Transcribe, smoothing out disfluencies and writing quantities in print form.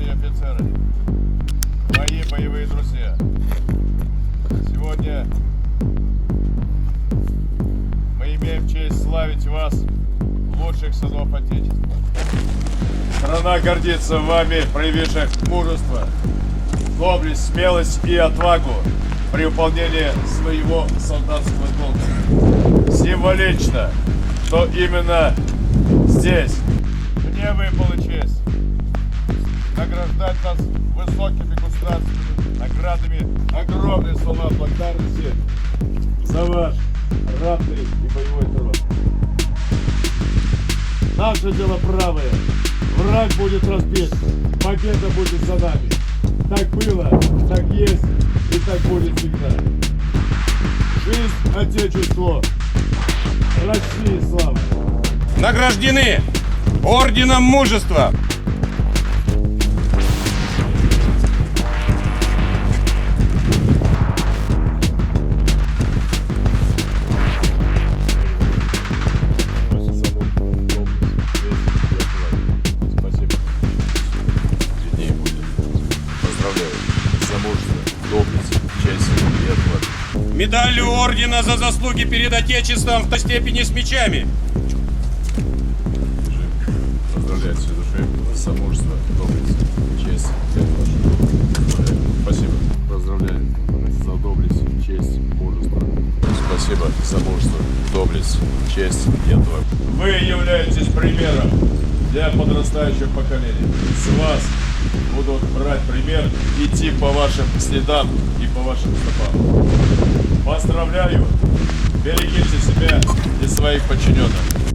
и офицеры, мои боевые друзья, сегодня мы имеем честь славить вас, лучших сынов Отечества. Страна гордится вами, проявивших мужество, доблесть, смелость и отвагу при выполнении своего солдатского долга. Символично, что именно здесь мне выпала честь награждать нас высокими государственными наградами. Огромные слова благодарности за ваш ратный и боевой труд. Наше дело правое. Враг будет разбит. Победа будет за нами. Так было, так есть и так будет всегда. Жизнь Отечеству! России слава! Награждены орденом мужества. Спасибо. Виднее будет. Поздравляю. За мужество, доблесть, честь и отвагу. Медалью ордена за заслуги перед Отечеством в той степени с мечами. Поздравляю всей души за мужество, доблесть, честь и отвагу. Спасибо. Поздравляю за доблесть, честь, мужество. Спасибо за мужество, доблесть, честь и отвагу. Вы являетесь примером для подрастающих поколений. С вас будут брать пример, идти по вашим следам и по вашим стопам. Поздравляю! Берегите себя и своих подчиненных.